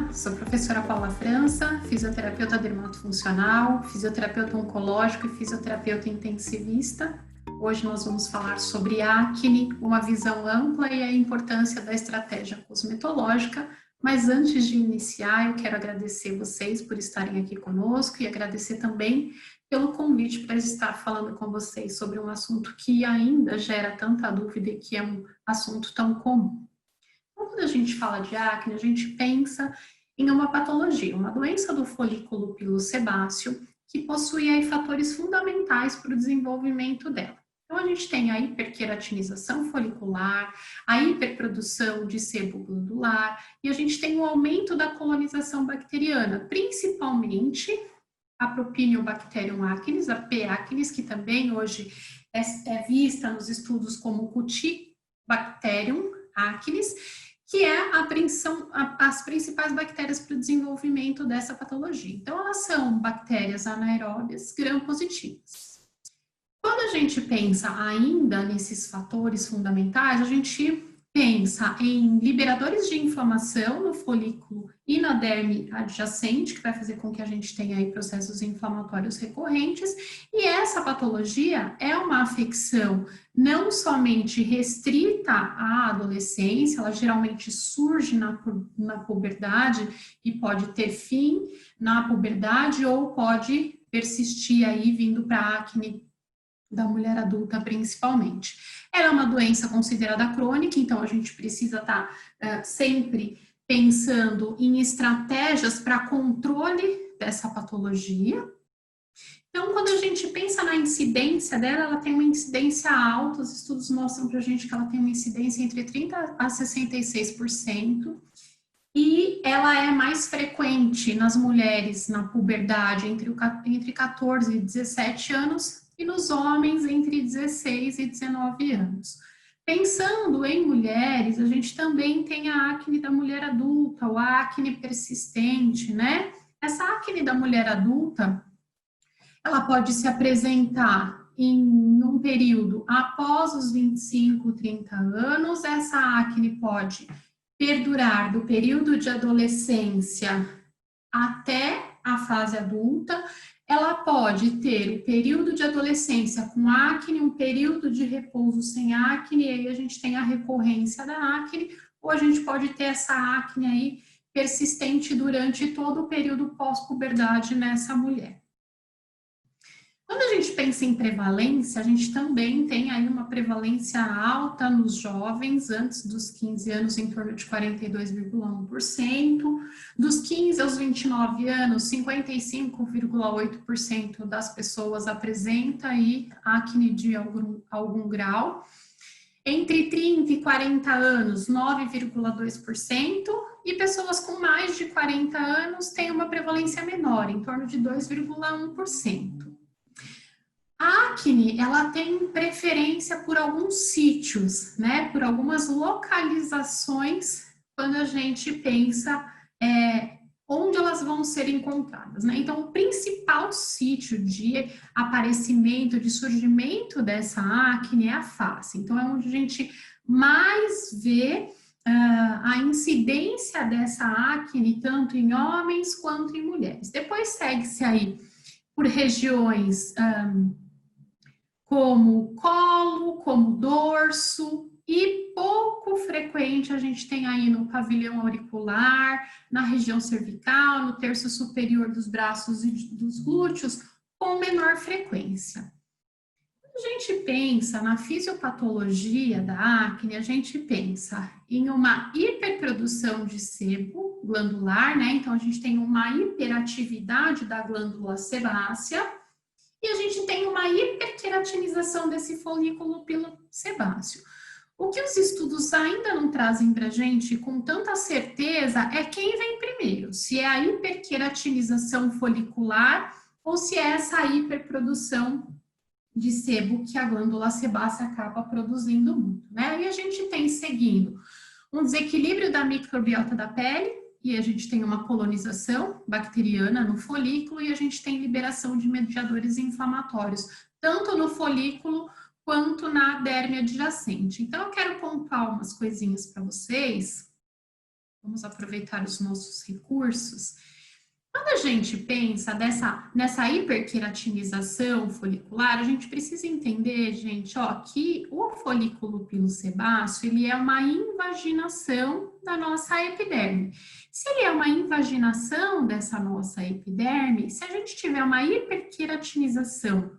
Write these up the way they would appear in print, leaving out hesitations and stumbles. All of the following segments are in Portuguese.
Olá, sou a professora Paula França, fisioterapeuta dermatofuncional, fisioterapeuta oncológico e fisioterapeuta intensivista. Hoje nós vamos falar sobre acne, uma visão ampla e a importância da estratégia cosmetológica. Mas antes de iniciar, eu quero agradecer vocês por estarem aqui conosco e agradecer também pelo convite para estar falando com vocês sobre um assunto que ainda gera tanta dúvida e que é um assunto tão comum. Quando a gente fala de acne, a gente pensa em uma patologia, uma doença do folículo pilosebáceo, que possui aí fatores fundamentais para o desenvolvimento dela. Então, a gente tem a hiperqueratinização folicular, a hiperprodução de sebo glandular e a gente tem o aumento da colonização bacteriana, principalmente a Propinobacterium acnes, a P. acnes, que também hoje é vista nos estudos como Cutibacterium acnes, que é as principais bactérias para o desenvolvimento dessa patologia. Então, elas são bactérias anaeróbias gram-positivas. Quando a gente pensa ainda nesses fatores fundamentais, a gente pensa em liberadores de inflamação no folículo e na derme adjacente, que vai fazer com que a gente tenha aí processos inflamatórios recorrentes, e essa patologia é uma afecção não somente restrita à adolescência, ela geralmente surge na puberdade e pode ter fim na puberdade ou pode persistir aí vindo para a acne da mulher adulta principalmente. Ela é uma doença considerada crônica, então a gente precisa estar sempre pensando em estratégias para controle dessa patologia. Então, quando a gente pensa na incidência dela, ela tem uma incidência alta, os estudos mostram para a gente que ela tem uma incidência entre 30% a 66%, e ela é mais frequente nas mulheres na puberdade entre 14 e 17 anos, e nos homens entre 16 e 19 anos. Pensando em mulheres, a gente também tem a acne da mulher adulta, ou a acne persistente, né? Essa acne da mulher adulta, ela pode se apresentar em um período após os 25, 30 anos. Essa acne pode perdurar do período de adolescência até a fase adulta. Ela pode ter o período de adolescência com acne, um período de repouso sem acne, e aí a gente tem a recorrência da acne, ou a gente pode ter essa acne aí persistente durante todo o período pós-puberdade nessa mulher. Quando a gente pensa em prevalência, a gente também tem aí uma prevalência alta nos jovens, antes dos 15 anos, em torno de 42,1%, dos 15 aos 29 anos, 55,8% das pessoas apresenta aí acne de algum grau, entre 30 e 40 anos, 9,2%, e pessoas com mais de 40 anos têm uma prevalência menor, em torno de 2,1%. A acne, ela tem preferência por alguns sítios, né? Por algumas localizações, quando a gente pensa onde elas vão ser encontradas, né? Então, o principal sítio de aparecimento, de surgimento dessa acne é a face. Então, é onde a gente mais vê a incidência dessa acne, tanto em homens quanto em mulheres. Depois segue-se aí por regiões como colo, como dorso, e pouco frequente a gente tem aí no pavilhão auricular, na região cervical, no terço superior dos braços e dos glúteos, com menor frequência. Quando a gente pensa na fisiopatologia da acne, a gente pensa em uma hiperprodução de sebo glandular, né? Então, a gente tem uma hiperatividade da glândula sebácea, e a gente tem uma hiperqueratinização desse folículo pilosebáceo. O que os estudos ainda não trazem para a gente com tanta certeza é quem vem primeiro, se é a hiperqueratinização folicular ou se é essa hiperprodução de sebo que a glândula sebácea acaba produzindo muito, né? E a gente tem seguindo um desequilíbrio da microbiota da pele, e a gente tem uma colonização bacteriana no folículo, e a gente tem liberação de mediadores inflamatórios, tanto no folículo quanto na derme adjacente. Então, eu quero pontuar umas coisinhas para vocês vamos aproveitar os nossos recursos. Quando a gente pensa nessa hiperqueratinização folicular, a gente precisa entender, gente, ó, que o folículo pilosebáceo, ele é uma invaginação da nossa epiderme. Se ele é uma invaginação dessa nossa epiderme, se a gente tiver uma hiperqueratinização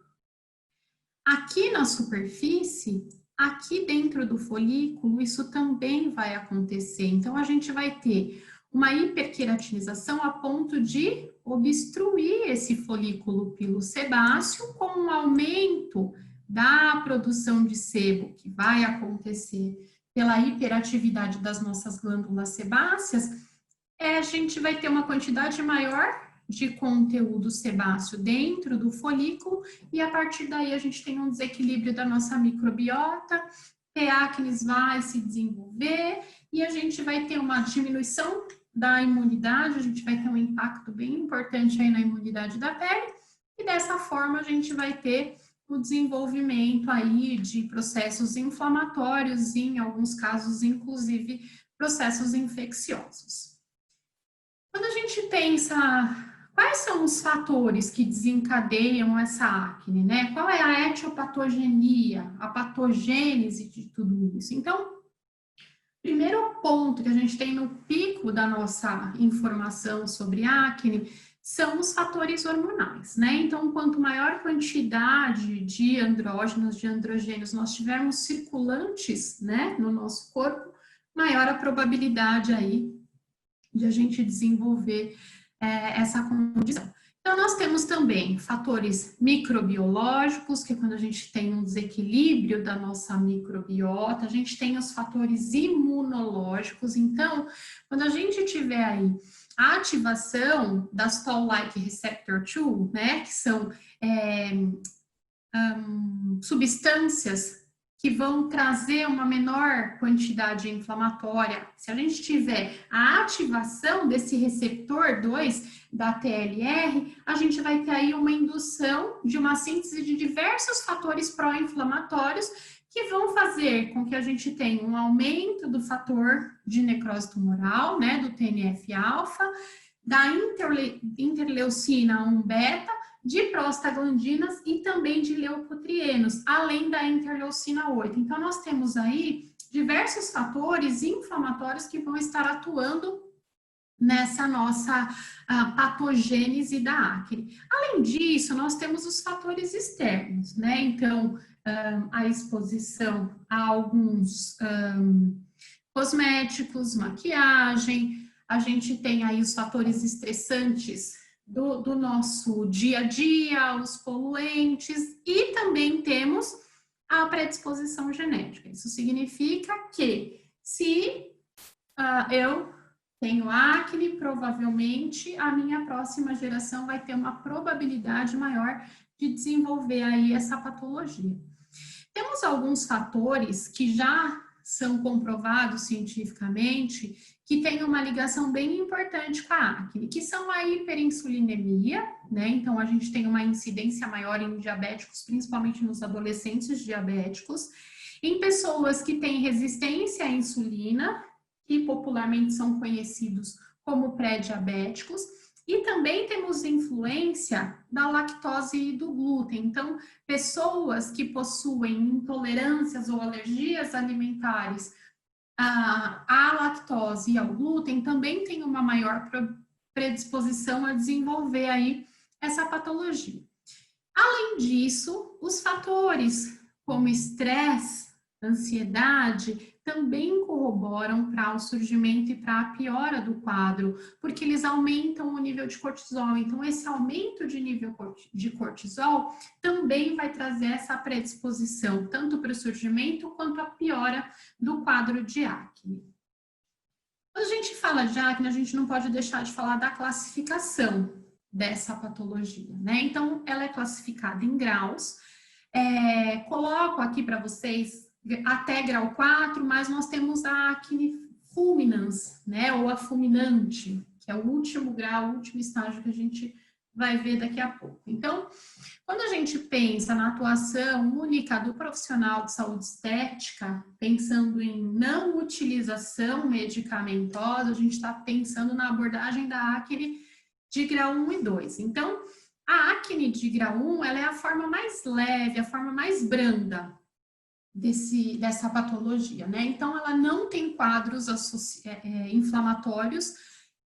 aqui na superfície, aqui dentro do folículo, isso também vai acontecer. Então, a gente vai ter uma hiperqueratinização a ponto de obstruir esse folículo pilosebáceo com um aumento da produção de sebo que vai acontecer pela hiperatividade das nossas glândulas sebáceas, a gente vai ter uma quantidade maior de conteúdo sebáceo dentro do folículo e a partir daí a gente tem um desequilíbrio da nossa microbiota, P. acnes vai se desenvolver e a gente vai ter uma diminuição da imunidade, a gente vai ter um impacto bem importante aí na imunidade da pele e dessa forma a gente vai ter o desenvolvimento aí de processos inflamatórios e em alguns casos, inclusive, processos infecciosos. Quando a gente pensa quais são os fatores que desencadeiam essa acne, né? Qual é a etiopatogenia, a patogênese de tudo isso? Então, primeiro ponto que a gente tem no pico da nossa informação sobre acne são os fatores hormonais, né? Então, quanto maior quantidade de andrógenos, de androgênios nós tivermos circulantes, né, no nosso corpo, maior a probabilidade aí de a gente desenvolver essa condição. Então, nós temos também fatores microbiológicos, que é quando a gente tem um desequilíbrio da nossa microbiota, a gente tem os fatores imunológicos, então, quando a gente tiver aí a ativação das Toll-like receptor 2, né, que são substâncias que vão trazer uma menor quantidade inflamatória. Se a gente tiver a ativação desse receptor 2 da TLR, a gente vai ter aí uma indução de uma síntese de diversos fatores pró-inflamatórios que vão fazer com que a gente tenha um aumento do fator de necrose tumoral, né, do TNF-alfa, da interleucina 1-beta, de prostaglandinas e também de leucotrienos, além da interleucina 8. Então, nós temos aí diversos fatores inflamatórios que vão estar atuando nessa nossa patogênese da acne. Além disso, nós temos os fatores externos, né? Então, a exposição a alguns cosméticos, maquiagem, a gente tem aí os fatores estressantes do nosso dia a dia, os poluentes, e também temos a predisposição genética. Isso significa que se eu tenho acne, provavelmente a minha próxima geração vai ter uma probabilidade maior de desenvolver aí essa patologia. Temos alguns fatores que já são comprovados cientificamente que têm uma ligação bem importante com a acne, que são a hiperinsulinemia, né? Então, a gente tem uma incidência maior em diabéticos, principalmente nos adolescentes diabéticos, em pessoas que têm resistência à insulina, que popularmente são conhecidos como pré-diabéticos, e também temos influência da lactose e do glúten. Então, pessoas que possuem intolerâncias ou alergias alimentares à lactose e ao glúten também têm uma maior predisposição a desenvolver aí essa patologia. Além disso, os fatores como estresse, ansiedade, também corroboram para o surgimento e para a piora do quadro, porque eles aumentam o nível de cortisol. Então, esse aumento de nível de cortisol também vai trazer essa predisposição, tanto para o surgimento quanto a piora do quadro de acne. Quando a gente fala de acne, a gente não pode deixar de falar da classificação dessa patologia, né? Então, ela é classificada em graus. Coloco aqui para vocês até grau 4, mas nós temos a acne fulminans, né, ou a fulminante, que é o último grau, o último estágio que a gente vai ver daqui a pouco. Então, quando a gente pensa na atuação única do profissional de saúde estética, pensando em não utilização medicamentosa, a gente está pensando na abordagem da acne de grau 1 e 2. Então, a acne de grau 1, ela é a forma mais leve, a forma mais branda dessa patologia, né? Então, ela não tem quadros inflamatórios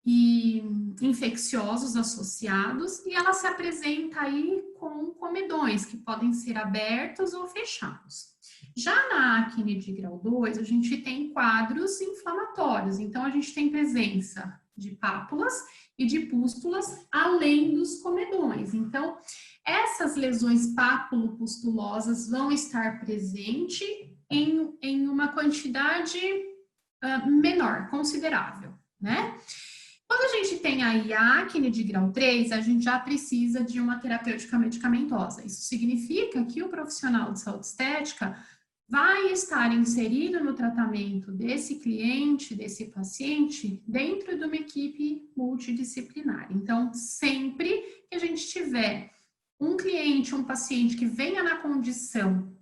e infecciosos associados, e ela se apresenta aí com comedões, que podem ser abertos ou fechados. Já na acne de grau 2, a gente tem quadros inflamatórios, então a gente tem presença de pápulas e de pústulas, além dos comedões. Então, essas lesões pápulo-pustulosas vão estar presentes em uma quantidade menor, considerável, né? Quando a gente tem aí a acne de grau 3, a gente já precisa de uma terapêutica medicamentosa. Isso significa que o profissional de saúde estética vai estar inserido no tratamento desse cliente, desse paciente, dentro de uma equipe multidisciplinar. Então, sempre que a gente tiver um cliente, um paciente que venha na condição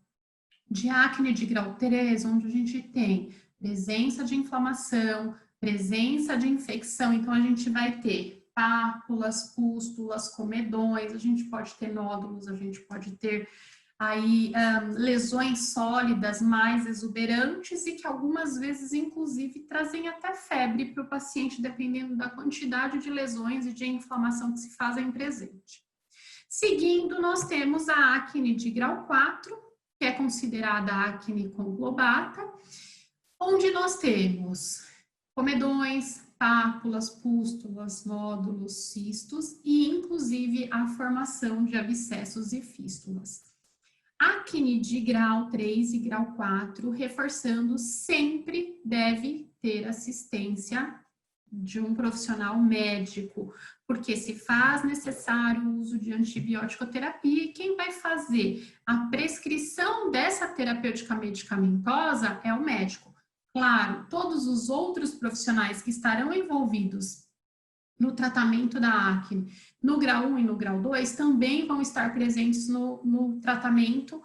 de acne de grau 3, onde a gente tem presença de inflamação, presença de infecção, então a gente vai ter pápulas, pústulas, comedões, a gente pode ter nódulos, a gente pode ter aí lesões sólidas mais exuberantes e que algumas vezes, inclusive, trazem até febre para o paciente, dependendo da quantidade de lesões e de inflamação que se fazem presente. Seguindo, nós temos a acne de grau 4, que é considerada acne conglobata, onde nós temos comedões, pápulas, pústulas, nódulos, cistos e, inclusive, a formação de abscessos e fístulas. Acne de grau 3 e grau 4, reforçando, sempre deve ter assistência de um profissional médico, porque se faz necessário o uso de antibiótico terapia, e quem vai fazer a prescrição dessa terapêutica medicamentosa é o médico. Claro, todos os outros profissionais que estarão envolvidos no tratamento da acne no grau 1 e no grau 2 também vão estar presentes no tratamento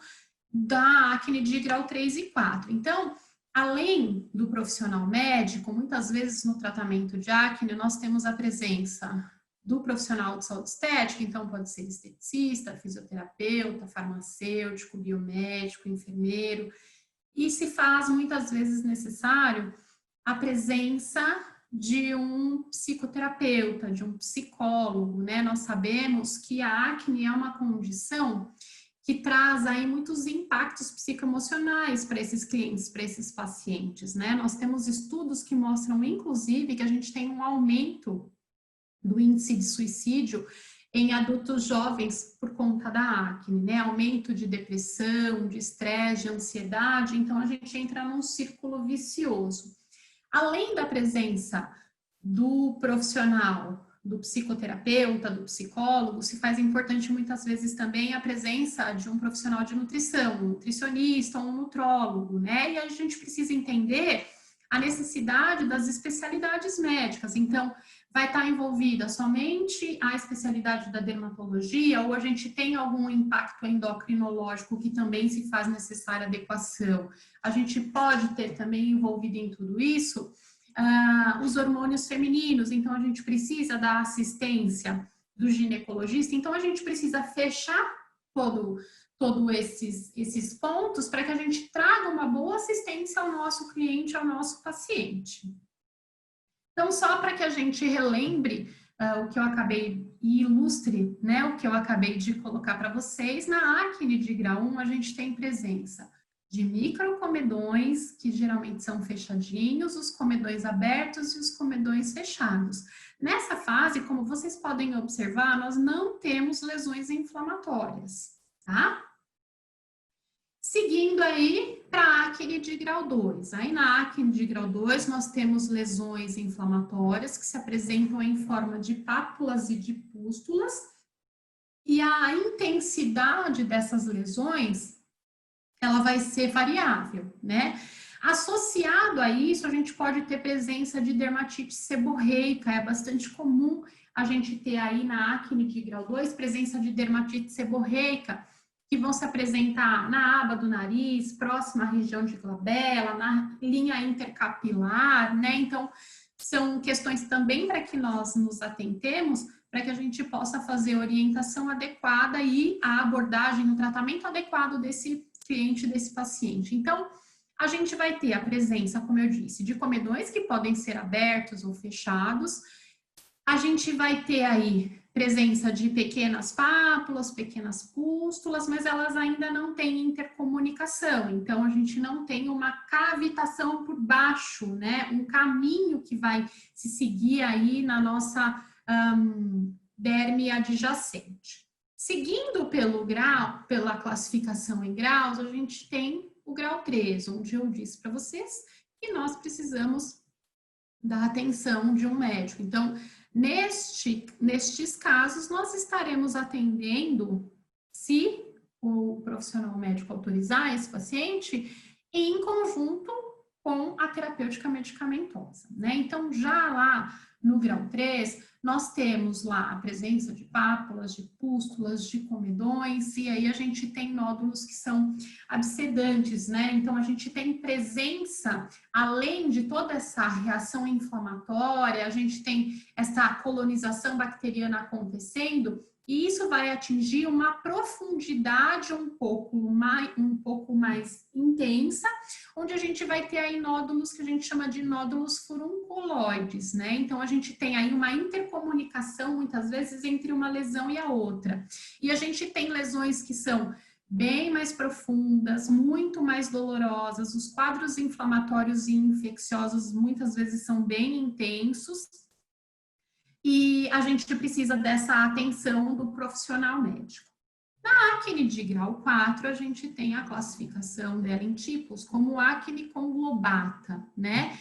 da acne de grau 3 e 4. Então, além do profissional médico, muitas vezes no tratamento de acne, nós temos a presença do profissional de saúde estética, então pode ser esteticista, fisioterapeuta, farmacêutico, biomédico, enfermeiro, e se faz muitas vezes necessário a presença de um psicoterapeuta, de um psicólogo, né? Nós sabemos que a acne é uma condição que traz aí muitos impactos psicoemocionais para esses clientes, para esses pacientes, né? Nós temos estudos que mostram, inclusive, que a gente tem um aumento do índice de suicídio em adultos jovens por conta da acne, né? Aumento de depressão, de estresse, de ansiedade, então a gente entra num círculo vicioso. Além da presença do profissional, do psicoterapeuta, do psicólogo, se faz importante muitas vezes também a presença de um profissional de nutrição, um nutricionista, um nutrólogo, né? E a gente precisa entender a necessidade das especialidades médicas. Então, vai estar envolvida somente a especialidade da dermatologia, ou a gente tem algum impacto endocrinológico que também se faz necessária adequação? A gente pode ter também envolvido em tudo isso os hormônios femininos, então a gente precisa da assistência do ginecologista, então a gente precisa fechar todos esses pontos para que a gente traga uma boa assistência ao nosso cliente, ao nosso paciente. Então, só para que a gente relembre o que eu acabei e ilustre, né, o que eu acabei de colocar para vocês, na acne de grau 1 a gente tem presença de microcomedões, que geralmente são fechadinhos, os comedões abertos e os comedões fechados. Nessa fase, como vocês podem observar, nós não temos lesões inflamatórias, tá? Seguindo aí para a acne de grau 2. Aí na acne de grau 2 nós temos lesões inflamatórias que se apresentam em forma de pápulas e de pústulas, e a intensidade dessas lesões ela vai ser variável, né? Associado a isso, a gente pode ter presença de dermatite seborreica, é bastante comum a gente ter aí na acne de grau 2 presença de dermatite seborreica, que vão se apresentar na aba do nariz, próxima à região de glabela, na linha intercapilar, né? Então, são questões também para que nós nos atentemos, para que a gente possa fazer a orientação adequada e a abordagem, o tratamento adequado desse cliente, desse paciente. Então, a gente vai ter a presença, como eu disse, de comedões que podem ser abertos ou fechados. A gente vai ter aí presença de pequenas pápulas, pequenas pústulas, mas elas ainda não têm intercomunicação. Então, a gente não tem uma cavitação por baixo, né? Um caminho que vai se seguir aí na nossa derme adjacente. Seguindo pelo grau, pela classificação em graus, a gente tem o grau 3, onde eu disse para vocês que nós precisamos da atenção de um médico. Então, nestes casos, nós estaremos atendendo, se o profissional médico autorizar esse paciente, em conjunto com a terapêutica medicamentosa, né? Então, já lá no grau 3, nós temos lá a presença de pápulas, de pústulas, de comedões, e aí a gente tem nódulos que são abscedantes, né? Então, a gente tem presença, além de toda essa reação inflamatória, a gente tem essa colonização bacteriana acontecendo, e isso vai atingir uma profundidade um pouco mais intensa, onde a gente vai ter aí nódulos que a gente chama de nódulos furunculoides, né? Então, a gente tem aí uma intercomunicação, muitas vezes, entre uma lesão e a outra. E a gente tem lesões que são bem mais profundas, muito mais dolorosas, os quadros inflamatórios e infecciosos muitas vezes são bem intensos, e a gente precisa dessa atenção do profissional médico. Na acne de grau 4, a gente tem a classificação dela em tipos como acne conglobata, né?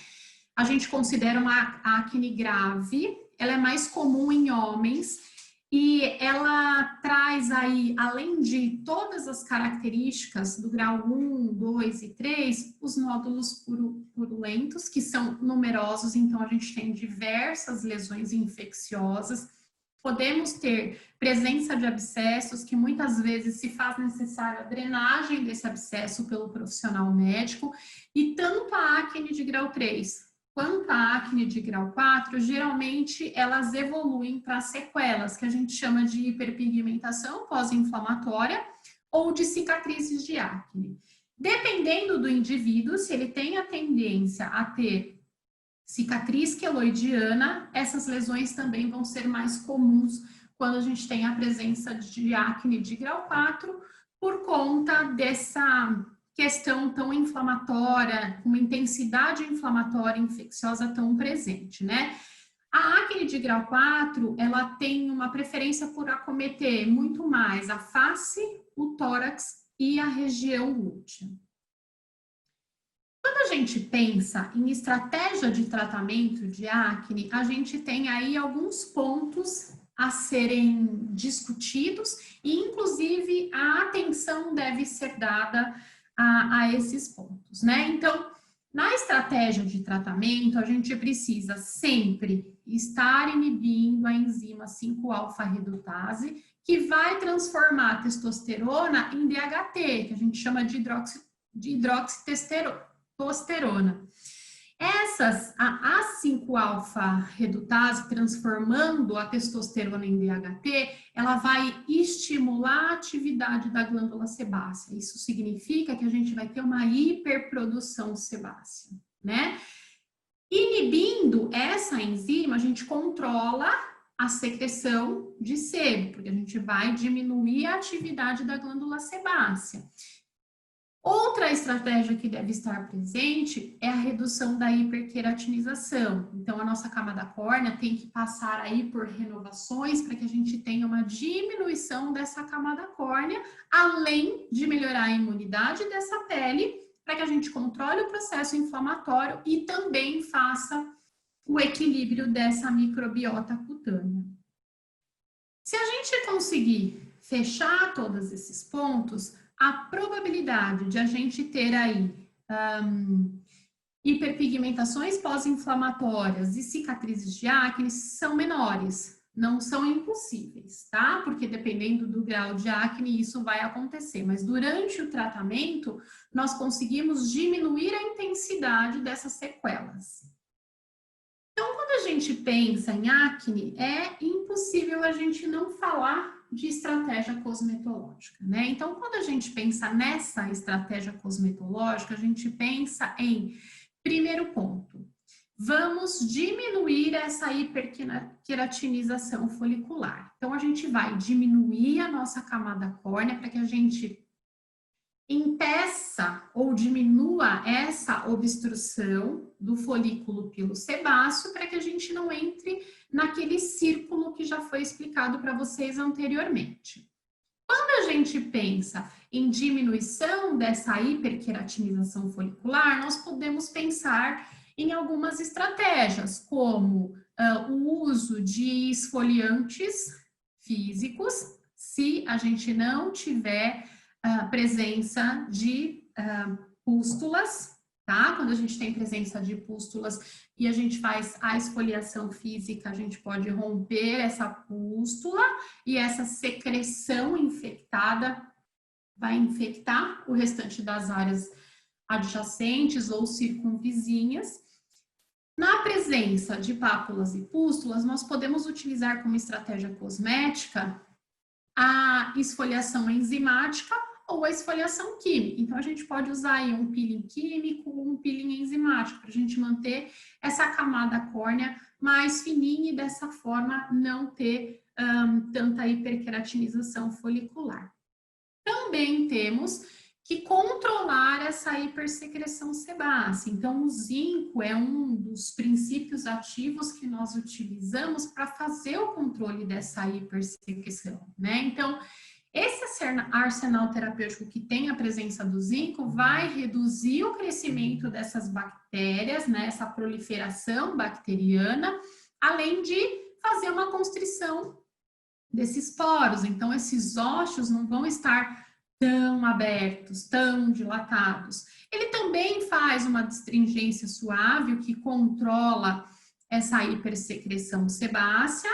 A gente considera uma acne grave, ela é mais comum em homens e ela traz aí, além de todas as características do grau 1, 2 e 3, os nódulos purulentos, que são numerosos, então a gente tem diversas lesões infecciosas. Podemos ter presença de abscessos, que muitas vezes se faz necessária a drenagem desse abscesso pelo profissional médico, e tanto a acne de grau 3 quanto a acne de grau 4, geralmente elas evoluem para sequelas, que a gente chama de hiperpigmentação pós-inflamatória ou de cicatrizes de acne. Dependendo do indivíduo, se ele tem a tendência a ter cicatriz queloidiana, essas lesões também vão ser mais comuns quando a gente tem a presença de acne de grau 4, por conta dessa questão tão inflamatória, uma intensidade inflamatória infecciosa tão presente, né? A acne de grau 4, ela tem uma preferência por acometer muito mais a face, o tórax e a região glútea. Quando a gente pensa em estratégia de tratamento de acne, a gente tem aí alguns pontos a serem discutidos e, inclusive, a atenção deve ser dada a esses pontos, né? Então, na estratégia de tratamento, a gente precisa sempre estar inibindo a enzima 5-alfa-redutase, que vai transformar a testosterona em DHT, que a gente chama de hidroxitestosterona. A 5-alfa-redutase, transformando a testosterona em DHT, ela vai estimular a atividade da glândula sebácea. Isso significa que a gente vai ter uma hiperprodução sebácea, né? Inibindo essa enzima, a gente controla a secreção de sebo, porque a gente vai diminuir a atividade da glândula sebácea. Outra estratégia que deve estar presente é a redução da hiperqueratinização. Então, a nossa camada córnea tem que passar aí por renovações para que a gente tenha uma diminuição dessa camada córnea, além de melhorar a imunidade dessa pele, para que a gente controle o processo inflamatório e também faça o equilíbrio dessa microbiota cutânea. Se a gente conseguir fechar todos esses pontos, a probabilidade de a gente ter aí hiperpigmentações pós-inflamatórias e cicatrizes de acne são menores. não são impossíveis, tá? Porque dependendo do grau de acne, isso vai acontecer. Mas durante o tratamento, nós conseguimos diminuir a intensidade dessas sequelas. Então, quando a gente pensa em acne, é impossível a gente não falar de estratégia cosmetológica, né? Então, quando a gente pensa nessa estratégia cosmetológica, a gente pensa em, primeiro ponto, vamos diminuir essa hiperqueratinização folicular. Então, a gente vai diminuir a nossa camada córnea para que a gente impeça ou diminua essa obstrução do folículo pilosebáceo para que a gente não entre naquele círculo que já foi explicado para vocês anteriormente. Quando a gente pensa em diminuição dessa hiperqueratinização folicular, nós podemos pensar em algumas estratégias, como o uso de esfoliantes físicos, se a gente não tiver presença de pústulas, tá? Quando a gente tem presença de pústulas e a gente faz a esfoliação física, a gente pode romper essa pústula e essa secreção infectada vai infectar o restante das áreas adjacentes ou circunvizinhas. Na presença de pápulas e pústulas, nós podemos utilizar como estratégia cosmética a esfoliação enzimática ou a esfoliação química. Então, a gente pode usar aí um peeling químico ou um peeling enzimático para a gente manter essa camada córnea mais fininha e dessa forma não ter tanta hiperqueratinização folicular. Também temos que controlar essa hipersecreção sebácea. Então, o zinco é um dos princípios ativos que nós utilizamos para fazer o controle dessa hipersecreção, né? Então, esse arsenal terapêutico que tem a presença do zinco vai reduzir o crescimento dessas bactérias, né? Essa proliferação bacteriana, além de fazer uma constrição desses poros. Então, esses ósseos não vão estar tão abertos, tão dilatados. Ele também faz uma astringência suave, o que controla essa hipersecreção sebácea.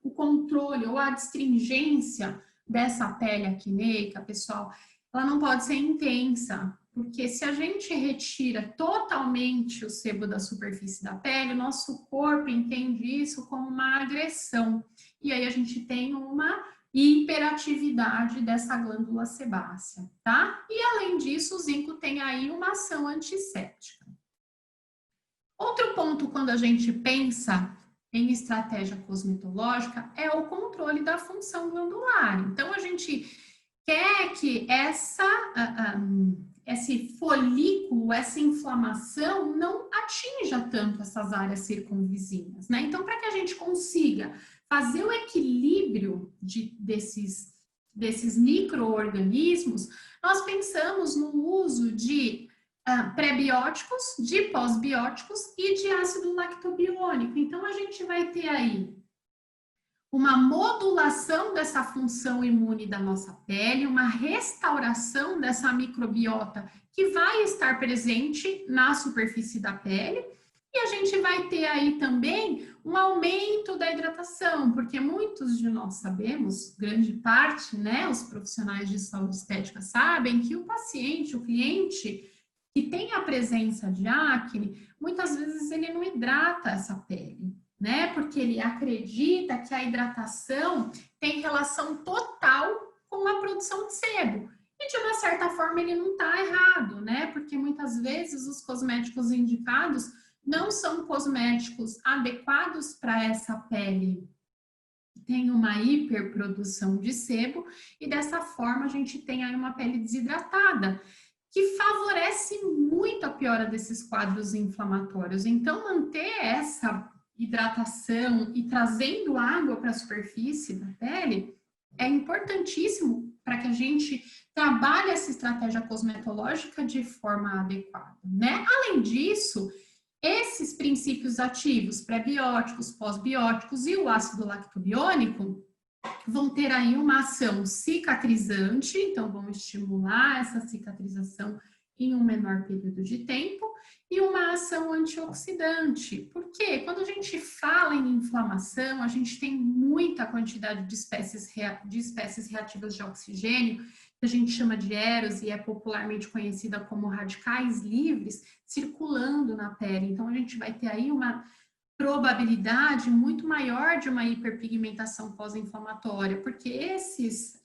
O controle ou a astringência dessa pele acneica, pessoal, ela não pode ser intensa, porque se a gente retira totalmente o sebo da superfície da pele, o nosso corpo entende isso como uma agressão. E aí a gente tem uma hiperatividade dessa glândula sebácea, tá? E além disso, o zinco tem aí uma ação antisséptica. Outro ponto quando a gente pensa em estratégia cosmetológica é o controle da função glandular. Então, a gente quer que esse folículo, essa inflamação não atinja tanto essas áreas circunvizinhas, né? Então, para que a gente consiga fazer o equilíbrio desses micro-organismos, nós pensamos no uso de pré-bióticos, de pós-bióticos e de ácido lactobiônico. Então, a gente vai ter aí uma modulação dessa função imune da nossa pele, uma restauração dessa microbiota que vai estar presente na superfície da pele, e a gente vai ter aí também um aumento da hidratação, porque muitos de nós sabemos, grande parte, né, os profissionais de saúde estética sabem que o paciente, o cliente que tem a presença de acne, muitas vezes ele não hidrata essa pele, né? Porque ele acredita que a hidratação tem relação total com a produção de sebo. E de uma certa forma ele não está errado, né? Porque muitas vezes os cosméticos indicados não são cosméticos adequados para essa pele. Tem uma hiperprodução de sebo e dessa forma a gente tem aí uma pele desidratada, que favorece muito a piora desses quadros inflamatórios. Então, manter essa hidratação e trazendo água para a superfície da pele é importantíssimo para que a gente trabalhe essa estratégia cosmetológica de forma adequada, né? Além disso, esses princípios ativos, pré-bióticos, pós-bióticos e o ácido lactobiônico vão ter aí uma ação cicatrizante, então vão estimular essa cicatrização em um menor período de tempo e uma ação antioxidante. Porque quando a gente fala em inflamação, a gente tem muita quantidade de espécies reativas de oxigênio, que a gente chama de EROS e é popularmente conhecida como radicais livres, circulando na pele. Então, a gente vai ter aí uma probabilidade muito maior de uma hiperpigmentação pós-inflamatória, porque essas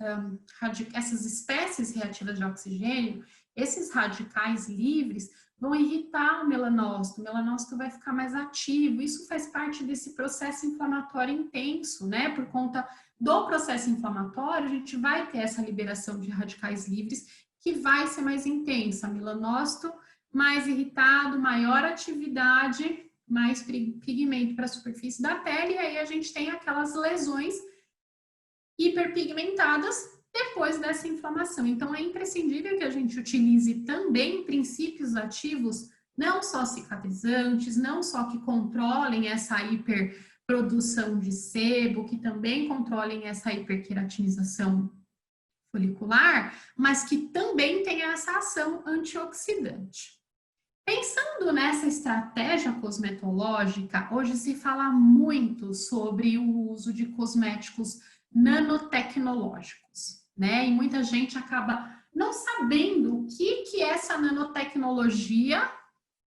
espécies reativas de oxigênio, esses radicais livres, vão irritar o melanócito vai ficar mais ativo, isso faz parte desse processo inflamatório intenso, né? Por conta do processo inflamatório, a gente vai ter essa liberação de radicais livres que vai ser mais intensa, melanócito mais irritado, maior atividade, mais pigmento para a superfície da pele, e aí a gente tem aquelas lesões hiperpigmentadas depois dessa inflamação. Então, é imprescindível que a gente utilize também princípios ativos, não só cicatrizantes, não só que controlem essa hiperprodução de sebo, que também controlem essa hiperqueratinização folicular, mas que também tenha essa ação antioxidante. Pensando nessa estratégia cosmetológica, hoje se fala muito sobre o uso de cosméticos nanotecnológicos, né? E muita gente acaba não sabendo o que essa nanotecnologia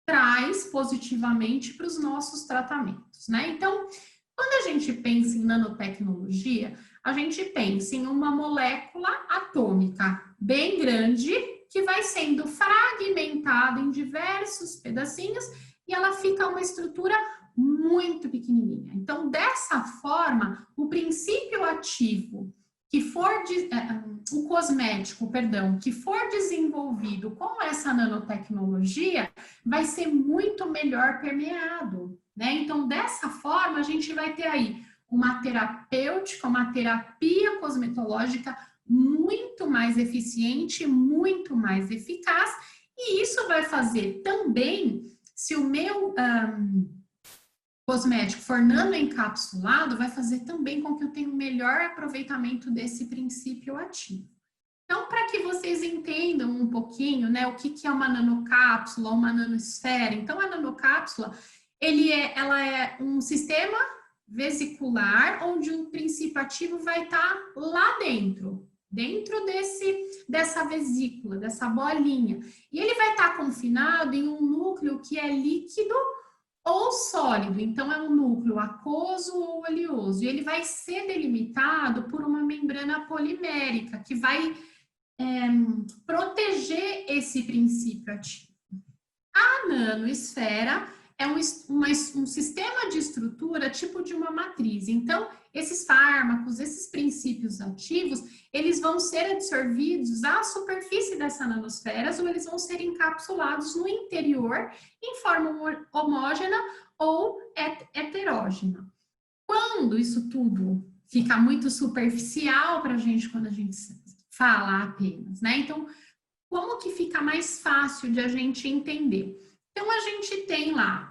traz positivamente para os nossos tratamentos, né? Então, quando a gente pensa em nanotecnologia, a gente pensa em uma molécula atômica bem grande que vai sendo fragmentada em diversos pedacinhos e ela fica uma estrutura muito pequenininha. Então, dessa forma, o princípio ativo que for o cosmético, perdão, que for desenvolvido com essa nanotecnologia, vai ser muito melhor permeado, né? Então, dessa forma, a gente vai ter aí uma terapêutica, uma terapia cosmetológica muito mais eficiente, muito mais eficaz, e isso vai fazer também, se o meu cosmético for nanoencapsulado, vai fazer também com que eu tenha um melhor aproveitamento desse princípio ativo. Então, para que vocês entendam um pouquinho, né, o que é uma nanocápsula, uma nanosfera. Então, a nanocápsula, ela é um sistema vesicular, onde o princípio ativo vai estar lá dentro dessa vesícula, dessa bolinha. E ele vai estar confinado em um núcleo que é líquido ou sólido, então é um núcleo aquoso ou oleoso, e ele vai ser delimitado por uma membrana polimérica, que vai proteger esse princípio ativo. A nanosfera é um sistema de estrutura tipo de uma matriz. Então, esses fármacos, esses princípios ativos, eles vão ser absorvidos à superfície dessa nanosfera ou eles vão ser encapsulados no interior em forma homógena ou heterógena. Quando isso tudo fica muito superficial para a gente, quando a gente fala apenas, né? Então, como que fica mais fácil de a gente entender? Então, a gente tem lá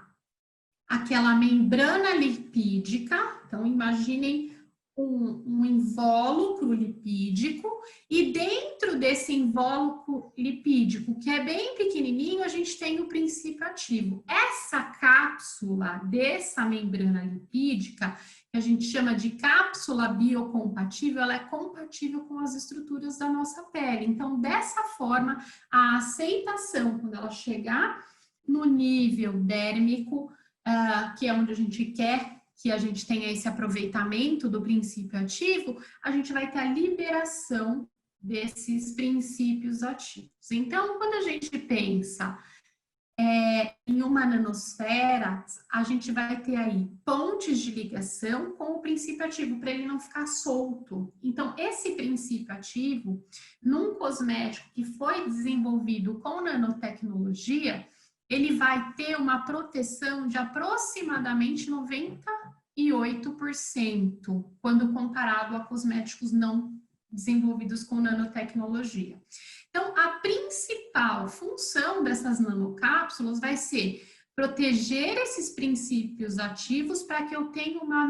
aquela membrana lipídica, então imaginem um invólucro lipídico, e dentro desse invólucro lipídico, que é bem pequenininho, a gente tem o princípio ativo. Essa cápsula dessa membrana lipídica, que a gente chama de cápsula biocompatível, ela é compatível com as estruturas da nossa pele. Então, dessa forma, a aceitação, quando ela chegar no nível dérmico, que é onde a gente quer que a gente tenha esse aproveitamento do princípio ativo, a gente vai ter a liberação desses princípios ativos. Então, quando a gente pensa em uma nanosfera, a gente vai ter aí pontes de ligação com o princípio ativo, para ele não ficar solto. Então, esse princípio ativo, num cosmético que foi desenvolvido com nanotecnologia, ele vai ter uma proteção de aproximadamente 98%, quando comparado a cosméticos não desenvolvidos com nanotecnologia. Então, a principal função dessas nanocápsulas vai ser proteger esses princípios ativos para que eu tenha uma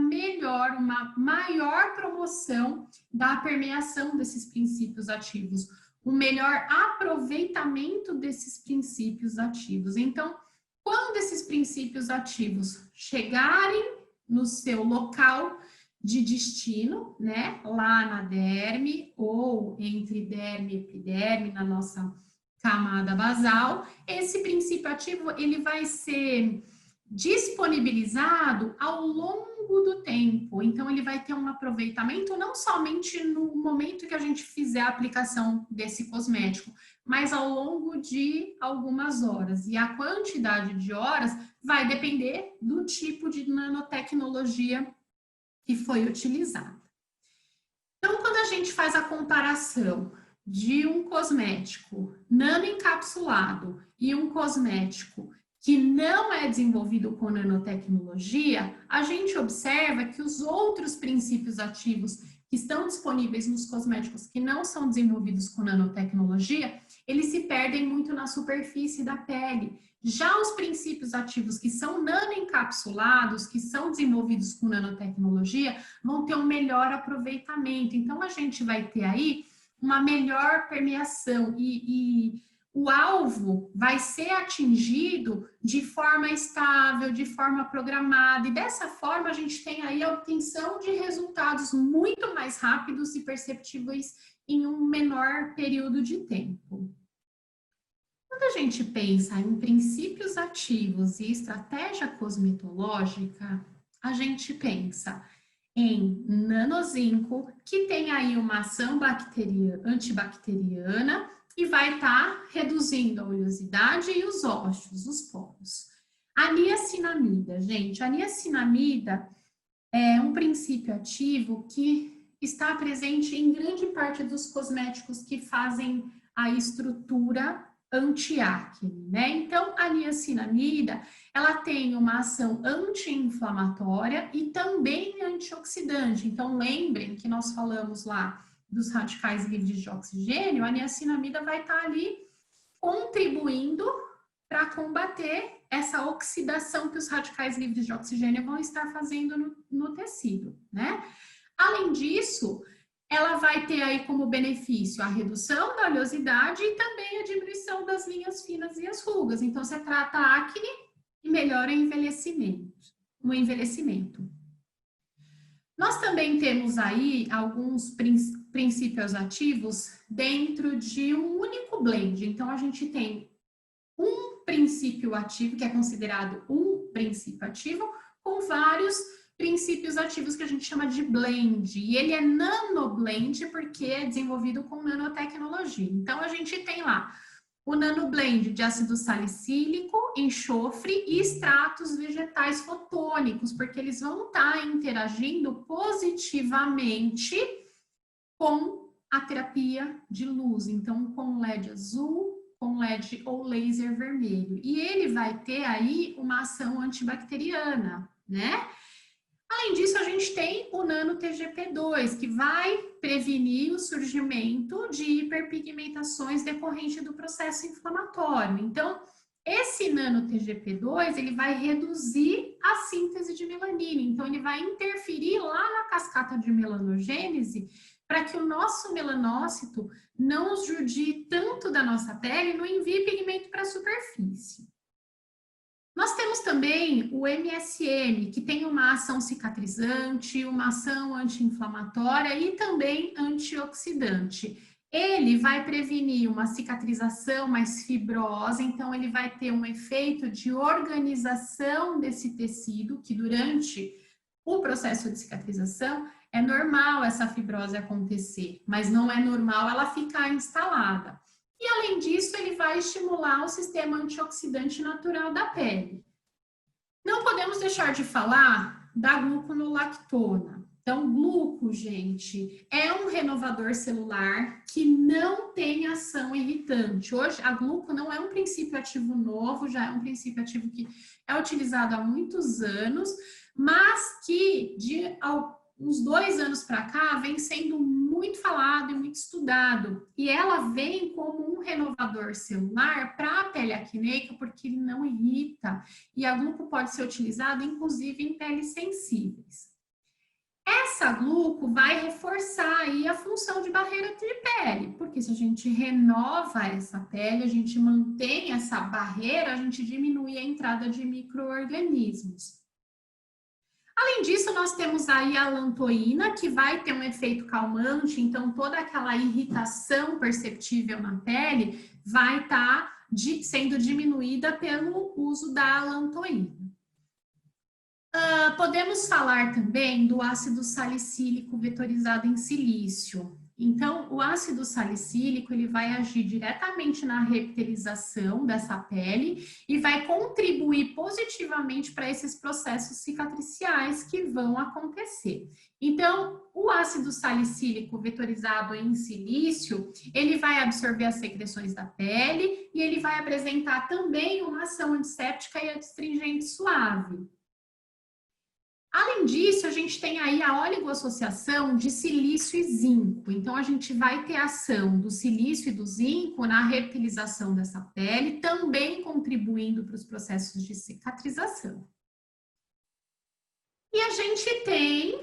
maior promoção da permeação desses princípios ativos o melhor aproveitamento desses princípios ativos. Então, quando esses princípios ativos chegarem no seu local de destino, né, lá na derme ou entre derme e epiderme, na nossa camada basal, esse princípio ativo ele vai ser disponibilizado ao longo do tempo. Então, ele vai ter um aproveitamento não somente no momento que a gente fizer a aplicação desse cosmético, mas ao longo de algumas horas. E a quantidade de horas vai depender do tipo de nanotecnologia que foi utilizada. Então, quando a gente faz a comparação de um cosmético nanoencapsulado e um cosmético que não é desenvolvido com nanotecnologia, a gente observa que os outros princípios ativos que estão disponíveis nos cosméticos que não são desenvolvidos com nanotecnologia, eles se perdem muito na superfície da pele. Já os princípios ativos que são nanoencapsulados, que são desenvolvidos com nanotecnologia, vão ter um melhor aproveitamento. Então, a gente vai ter aí uma melhor permeação e o alvo vai ser atingido de forma estável, de forma programada, e dessa forma a gente tem aí a obtenção de resultados muito mais rápidos e perceptíveis em um menor período de tempo. Quando a gente pensa em princípios ativos e estratégia cosmetológica, a gente pensa em nanozinco, que tem aí uma ação antibacteriana e vai estar reduzindo a oleosidade e os ósseos, os poros. A niacinamida, gente, a niacinamida é um princípio ativo que está presente em grande parte dos cosméticos que fazem a estrutura anti-acne, né? Então, a niacinamida, ela tem uma ação anti-inflamatória e também antioxidante. Então, lembrem que nós falamos lá dos radicais livres de oxigênio, a niacinamida vai estar ali contribuindo para combater essa oxidação que os radicais livres de oxigênio vão estar fazendo no tecido, né? Além disso, ela vai ter aí como benefício a redução da oleosidade e também a diminuição das linhas finas e as rugas. Então, você trata a acne e melhora o envelhecimento. Nós também temos aí alguns princípios ativos dentro de um único blend. Então, a gente tem um princípio ativo, que é considerado um princípio ativo, com vários princípios ativos que a gente chama de blend. E ele é nanoblend porque é desenvolvido com nanotecnologia. Então, a gente tem lá o nanoblend de ácido salicílico, enxofre e extratos vegetais fotônicos, porque eles vão estar interagindo positivamente com a terapia de luz. Então, com LED azul, com LED ou laser vermelho. E ele vai ter aí uma ação antibacteriana, né? Além disso, a gente tem o nano-TGP2, que vai prevenir o surgimento de hiperpigmentações decorrente do processo inflamatório. Então, esse nano-TGP2, ele vai reduzir a síntese de melanina. Então, ele vai interferir lá na cascata de melanogênese para que o nosso melanócito não os judie tanto da nossa pele e não envie pigmento para a superfície. Nós temos também o MSM, que tem uma ação cicatrizante, uma ação anti-inflamatória e também antioxidante. Ele vai prevenir uma cicatrização mais fibrosa, então ele vai ter um efeito de organização desse tecido, que durante o processo de cicatrização é normal essa fibrose acontecer, mas não é normal ela ficar instalada. E, além disso, ele vai estimular o sistema antioxidante natural da pele. Não podemos deixar de falar da gluconolactona. Então, gluco, gente, é um renovador celular que não tem ação irritante. Hoje, a gluco não é um princípio ativo novo, já é um princípio ativo que é utilizado há muitos anos, mas que de uns 2 anos para cá vem sendo muito falado e muito estudado. E ela vem como um renovador celular para a pele acneica, porque ele não irrita. E a gluco pode ser utilizada, inclusive, em peles sensíveis. Essa hexagluco vai reforçar aí a função de barreira de pele, porque se a gente renova essa pele, a gente mantém essa barreira, a gente diminui a entrada de micro-organismos. Além disso, nós temos aí a lantoína, que vai ter um efeito calmante, então toda aquela irritação perceptível na pele vai estar sendo diminuída pelo uso da lantoína. Podemos falar também do ácido salicílico vetorizado em silício. Então, o ácido salicílico, ele vai agir diretamente na reptilização dessa pele e vai contribuir positivamente para esses processos cicatriciais que vão acontecer. Então, o ácido salicílico vetorizado em silício, ele vai absorver as secreções da pele e ele vai apresentar também uma ação antisséptica e adstringente suave. Além disso, a gente tem aí a oligoassociação de silício e zinco. Então, a gente vai ter ação do silício e do zinco na reptilização dessa pele, também contribuindo para os processos de cicatrização. E a gente tem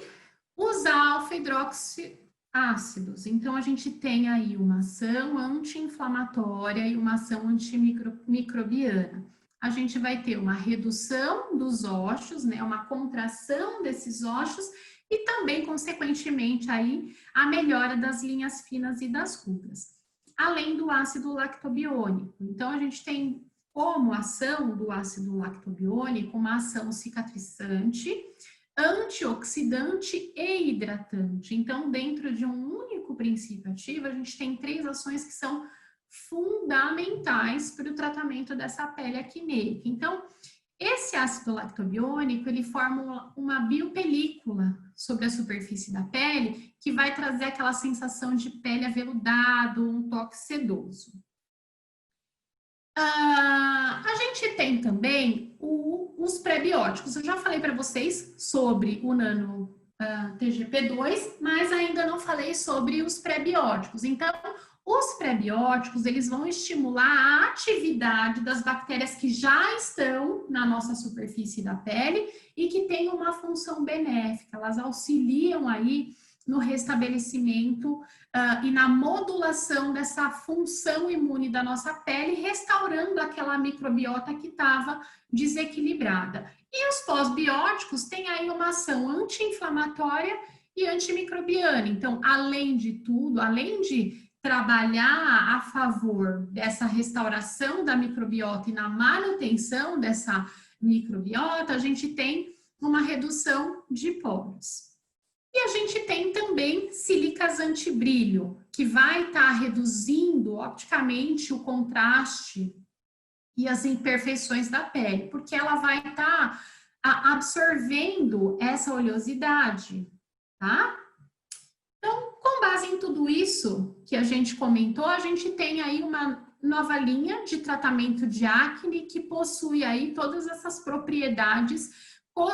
os alfa-hidroxiácidos. Então, a gente tem aí uma ação anti-inflamatória e uma ação antimicrobiana. A gente vai ter uma redução dos ósseos, né, uma contração desses ósseos e também, consequentemente, aí, a melhora das linhas finas e das rugas. Além do ácido lactobiônico. Então, a gente tem como ação do ácido lactobiônico uma ação cicatrizante, antioxidante e hidratante. Então, dentro de um único princípio ativo, a gente tem 3 ações que são fundamentais para o tratamento dessa pele acneica. Então, esse ácido lactobiônico, ele forma uma biopelícula sobre a superfície da pele, que vai trazer aquela sensação de pele aveludado, um toque sedoso. A gente tem também os prebióticos. Eu já falei para vocês sobre o nano TGP2, mas ainda não falei sobre os prebióticos. Então, os prebióticos, eles vão estimular a atividade das bactérias que já estão na nossa superfície da pele e que têm uma função benéfica. Elas auxiliam aí no restabelecimento e na modulação dessa função imune da nossa pele, restaurando aquela microbiota que estava desequilibrada. E os pós-bióticos têm aí uma ação anti-inflamatória e antimicrobiana. Então, além de tudo, além de trabalhar a favor dessa restauração da microbiota e na manutenção dessa microbiota, a gente tem uma redução de poros. E a gente tem também sílicas antibrilho, que vai estar reduzindo opticamente o contraste e as imperfeições da pele, porque ela vai estar absorvendo essa oleosidade, tá? Então, com base em tudo isso que a gente comentou, a gente tem aí uma nova linha de tratamento de acne que possui aí todas essas propriedades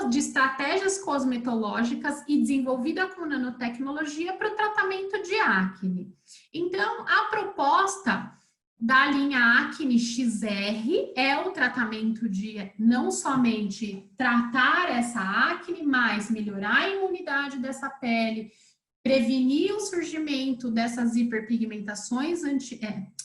de estratégias cosmetológicas e desenvolvida com nanotecnologia para o tratamento de acne. Então, a proposta da linha Acne XR é o tratamento de não somente tratar essa acne, mas melhorar a imunidade dessa pele, prevenir o surgimento dessas hiperpigmentações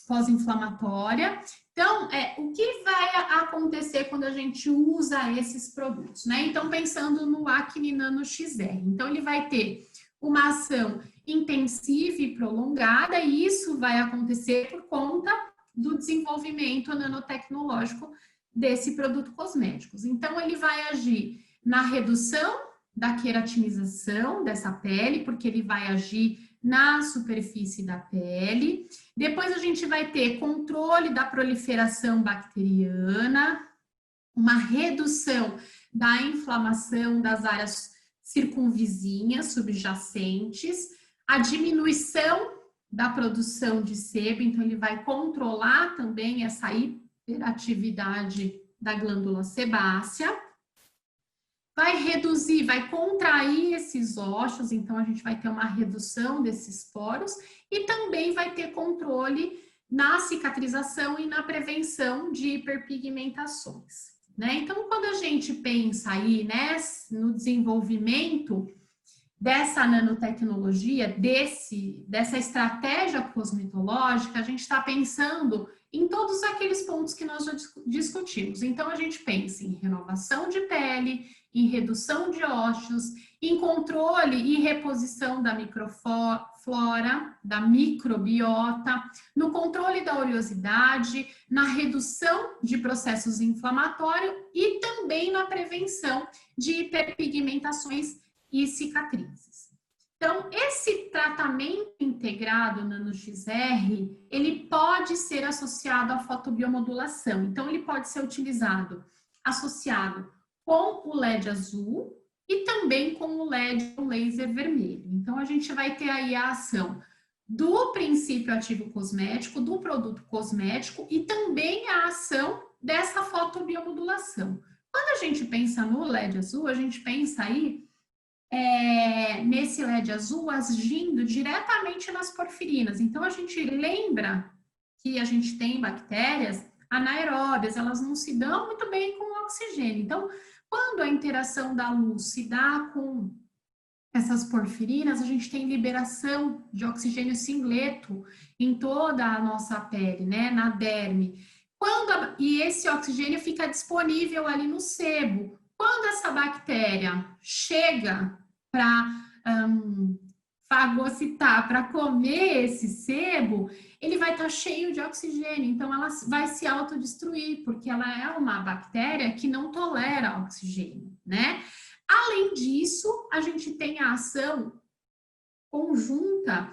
pós-inflamatória. Então, o que vai acontecer quando a gente usa esses produtos, né? Então, pensando no Acne Nano XR. Então, ele vai ter uma ação intensiva e prolongada, e isso vai acontecer por conta do desenvolvimento nanotecnológico desse produto cosmético. Então, ele vai agir na redução da queratinização dessa pele, porque ele vai agir na superfície da pele. Depois a gente vai ter controle da proliferação bacteriana, uma redução da inflamação das áreas circunvizinhas, subjacentes, a diminuição da produção de sebo, então ele vai controlar também essa hiperatividade da glândula sebácea. Vai reduzir, vai contrair esses ósseos, então a gente vai ter uma redução desses poros e também vai ter controle na cicatrização e na prevenção de hiperpigmentações, né? Então, quando a gente pensa aí, né, no desenvolvimento dessa nanotecnologia, dessa estratégia cosmetológica, a gente está pensando em todos aqueles pontos que nós já discutimos. Então, a gente pensa em renovação de pele, em redução de ósseos, em controle e reposição da microflora, da microbiota, no controle da oleosidade, na redução de processos inflamatórios e também na prevenção de hiperpigmentações e cicatrizes. Então, esse tratamento integrado nano-XR, ele pode ser associado à fotobiomodulação. Então, ele pode ser utilizado, associado com o LED azul e também com o LED, o laser vermelho. Então, a gente vai ter aí a ação do princípio ativo cosmético, do produto cosmético e também a ação dessa fotobiomodulação. Quando a gente pensa no LED azul, a gente pensa aí nesse LED azul agindo diretamente nas porfirinas. Então, a gente lembra que a gente tem bactérias anaeróbias, elas não se dão muito bem com o oxigênio. Então, quando a interação da luz se dá com essas porfirinas, a gente tem liberação de oxigênio singleto em toda a nossa pele, né, na derme. E esse oxigênio fica disponível ali no sebo. Quando essa bactéria chega para fagocitar, para comer esse sebo, ele vai estar cheio de oxigênio, então ela vai se autodestruir, porque ela é uma bactéria que não tolera oxigênio, né? Além disso, a gente tem a ação conjunta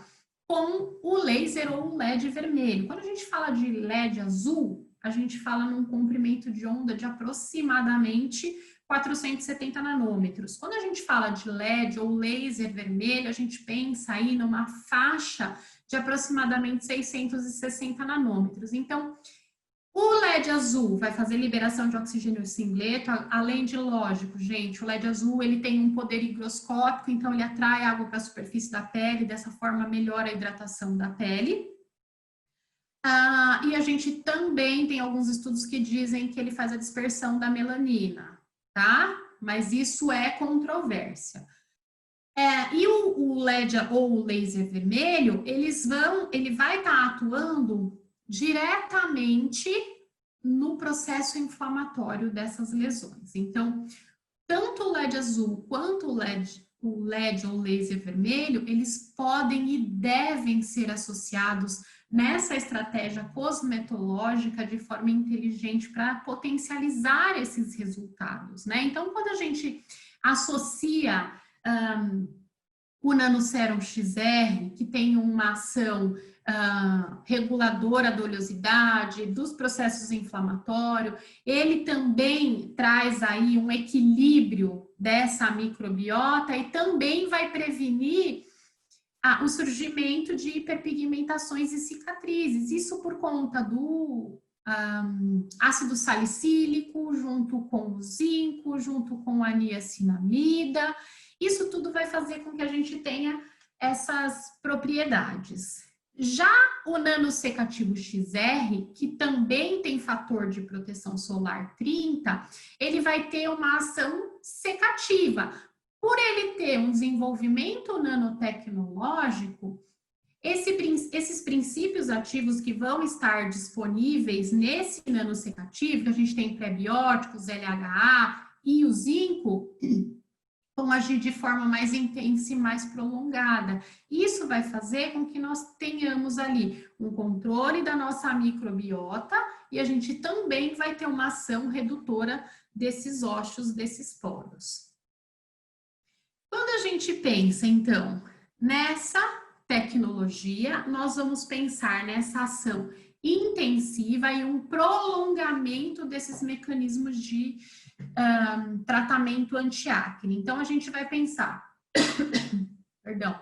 com o laser ou o LED vermelho. Quando a gente fala de LED azul, a gente fala num comprimento de onda de aproximadamente 470 nanômetros. Quando a gente fala de LED ou laser vermelho, a gente pensa aí numa faixa de aproximadamente 660 nanômetros. Então, o LED azul vai fazer liberação de oxigênio singleto, além de, lógico, gente, o LED azul ele tem um poder higroscópico, então ele atrai água para a superfície da pele, dessa forma melhora a hidratação da pele. E a gente também tem alguns estudos que dizem que ele faz a dispersão da melanina, tá? Mas isso é controvérsia. E o LED ou o laser vermelho, ele vai estar atuando diretamente no processo inflamatório dessas lesões. Então, tanto o LED azul quanto o LED ou laser vermelho, eles podem e devem ser associados nessa estratégia cosmetológica de forma inteligente para potencializar esses resultados, né? Então, quando a gente associa o Nanoserum XR, que tem uma ação reguladora da oleosidade, dos processos inflamatórios, ele também traz aí um equilíbrio dessa microbiota e também vai prevenir o surgimento de hiperpigmentações e cicatrizes, isso por conta do ácido salicílico, junto com o zinco, junto com a niacinamida, isso tudo vai fazer com que a gente tenha essas propriedades. Já o nanosecativo XR, que também tem fator de proteção solar 30, ele vai ter uma ação secativa. Por ele ter um desenvolvimento nanotecnológico, esses princípios ativos que vão estar disponíveis nesse nanosecativo, que a gente tem prebióticos, LHA e o zinco, vão agir de forma mais intensa e mais prolongada. Isso vai fazer com que nós tenhamos ali um controle da nossa microbiota e a gente também vai ter uma ação redutora desses ósseos, desses poros. Quando a gente pensa, então, nessa tecnologia, nós vamos pensar nessa ação intensiva e um prolongamento desses mecanismos de tratamento antiacne. Então, a gente vai pensar, perdão,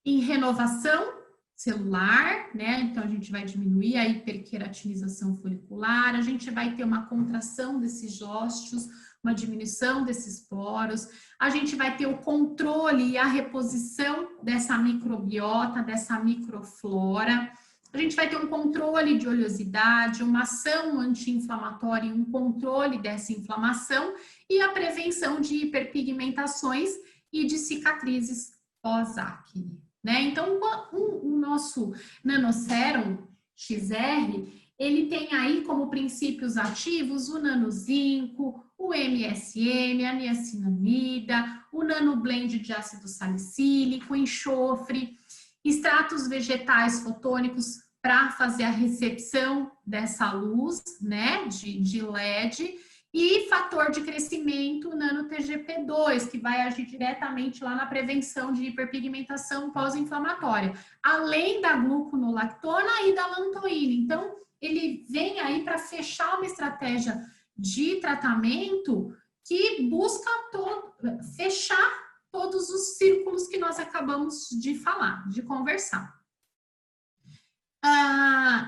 em renovação celular, né? Então, a gente vai diminuir a hiperqueratinização folicular, a gente vai ter uma contração desses ósseos, uma diminuição desses poros, a gente vai ter o controle e a reposição dessa microbiota, dessa microflora, a gente vai ter um controle de oleosidade, uma ação anti-inflamatória e um controle dessa inflamação e a prevenção de hiperpigmentações e de cicatrizes pós-acne, né? Então, o nosso Nanoserum XR, ele tem aí como princípios ativos o nanozinco, o MSM, a niacinamida, o nanoblend de ácido salicílico, enxofre, extratos vegetais fotônicos para fazer a recepção dessa luz, né, de LED, e fator de crescimento nano-TGP2, que vai agir diretamente lá na prevenção de hiperpigmentação pós-inflamatória, além da gluconolactona e da lantoína. Então, ele vem aí para fechar uma estratégia de tratamento que busca fechar todos os círculos que nós acabamos de falar, de conversar.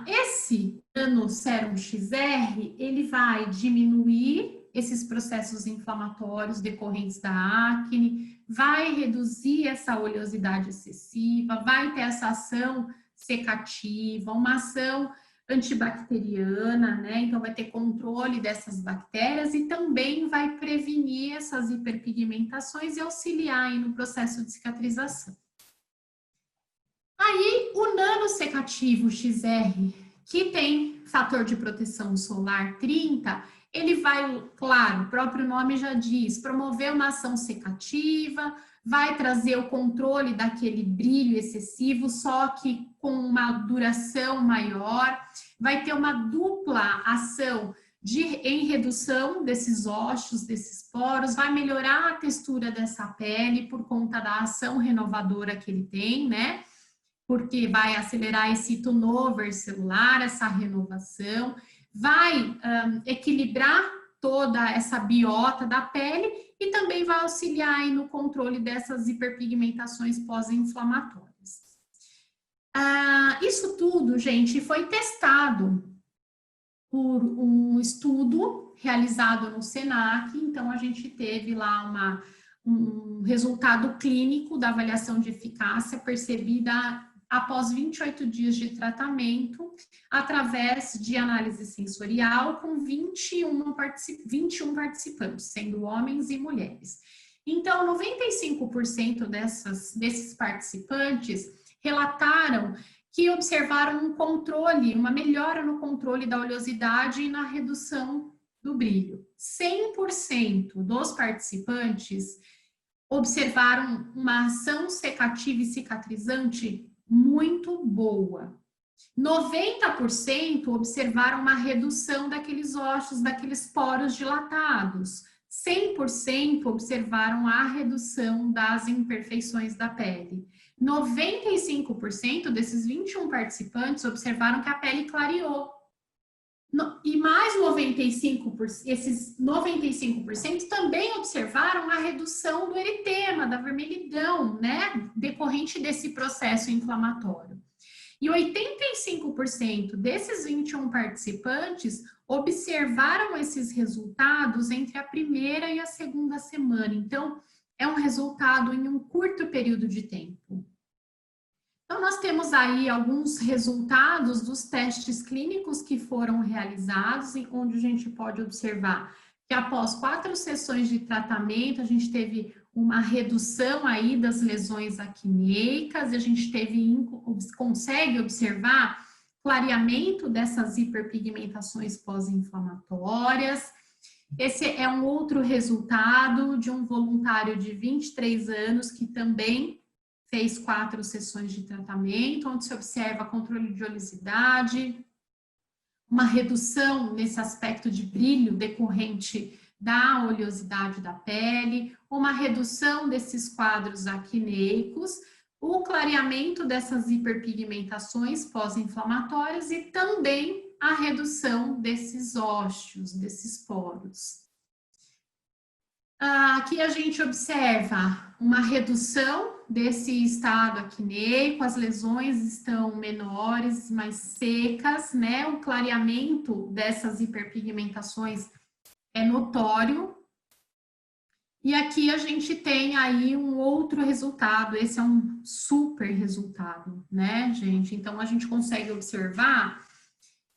Esse Nanoserum XR, ele vai diminuir esses processos inflamatórios decorrentes da acne, vai reduzir essa oleosidade excessiva, vai ter essa ação secativa, uma ação antibacteriana, né? Então vai ter controle dessas bactérias e também vai prevenir essas hiperpigmentações e auxiliar aí no processo de cicatrização. Aí, o nanosecativo XR, que tem fator de proteção solar 30, ele vai, claro, o próprio nome já diz, promover uma ação secativa, vai trazer o controle daquele brilho excessivo, só que com uma duração maior, vai ter uma dupla ação em redução desses ósseos, desses poros, vai melhorar a textura dessa pele por conta da ação renovadora que ele tem, né? Porque vai acelerar esse turnover celular, essa renovação, vai equilibrar toda essa biota da pele e também vai auxiliar aí no controle dessas hiperpigmentações pós-inflamatórias. Isso tudo, gente, foi testado por um estudo realizado no SENAC, então a gente teve lá um resultado clínico da avaliação de eficácia percebida após 28 dias de tratamento, através de análise sensorial com 21 participantes, sendo homens e mulheres. Então, 95% desses participantes relataram que observaram um controle, uma melhora no controle da oleosidade e na redução do brilho. 100% dos participantes observaram uma ação secativa e cicatrizante muito boa. 90% observaram uma redução daqueles ossos, daqueles poros dilatados. 100% observaram a redução das imperfeições da pele. 95% desses 21 participantes observaram que a pele clareou. E mais 95%, esses 95% também observaram a redução do eritema, da vermelhidão, né, decorrente desse processo inflamatório. E 85% desses 21 participantes observaram esses resultados entre a primeira e a segunda semana. Então, é um resultado em um curto período de tempo. Então, nós temos aí alguns resultados dos testes clínicos que foram realizados, onde a gente pode observar que após 4 sessões de tratamento, a gente teve uma redução aí das lesões acneicas, a gente consegue observar clareamento dessas hiperpigmentações pós-inflamatórias. Esse é um outro resultado de um voluntário de 23 anos que também fez 4 sessões de tratamento, onde se observa controle de oleosidade, uma redução nesse aspecto de brilho decorrente da oleosidade da pele, uma redução desses quadros acneicos, o clareamento dessas hiperpigmentações pós-inflamatórias e também a redução desses ósseos, desses poros. Aqui a gente observa uma redução desse estado acneico, as lesões estão menores, mais secas, né? O clareamento dessas hiperpigmentações é notório. E aqui a gente tem aí um outro resultado, esse é um super resultado, né, gente? Então, a gente consegue observar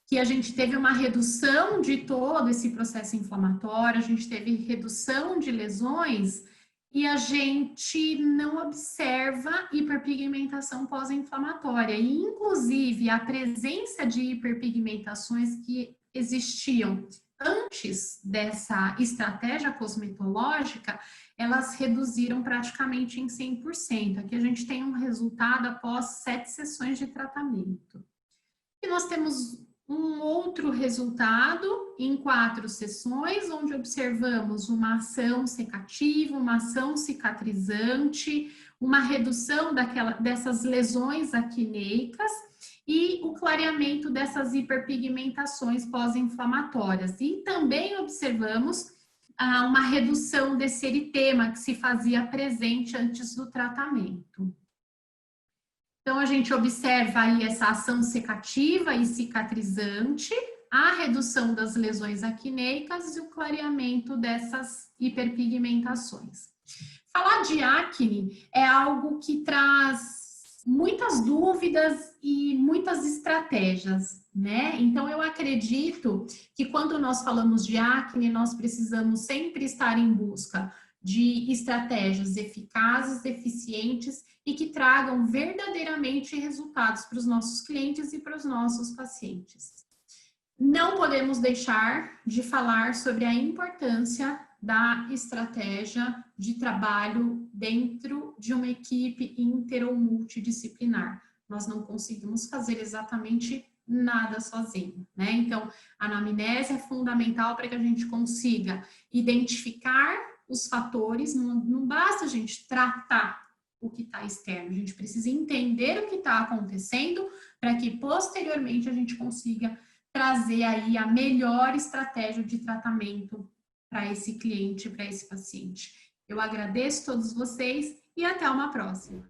que a gente teve uma redução de todo esse processo inflamatório, a gente teve redução de lesões e a gente não observa hiperpigmentação pós-inflamatória. E, inclusive, a presença de hiperpigmentações que existiam antes dessa estratégia cosmetológica, elas reduziram praticamente em 100%. Aqui a gente tem um resultado após 7 sessões de tratamento. E nós temos um outro resultado em 4 sessões, onde observamos uma ação secativa, uma ação cicatrizante, uma redução dessas lesões acneicas e o clareamento dessas hiperpigmentações pós-inflamatórias. E também observamos uma redução desse eritema que se fazia presente antes do tratamento. Então, a gente observa aí essa ação secativa e cicatrizante, a redução das lesões acneicas e o clareamento dessas hiperpigmentações. Falar de acne é algo que traz muitas dúvidas e muitas estratégias, né? Então, eu acredito que quando nós falamos de acne, nós precisamos sempre estar em busca de estratégias eficazes, eficientes e que tragam verdadeiramente resultados para os nossos clientes e para os nossos pacientes. Não podemos deixar de falar sobre a importância da estratégia de trabalho dentro de uma equipe inter ou multidisciplinar. Nós não conseguimos fazer exatamente nada sozinho, né? Então, a anamnese é fundamental para que a gente consiga identificar os fatores, não basta a gente tratar o que está externo, a gente precisa entender o que está acontecendo para que posteriormente a gente consiga trazer aí a melhor estratégia de tratamento para esse cliente, para esse paciente. Eu agradeço a todos vocês e até uma próxima.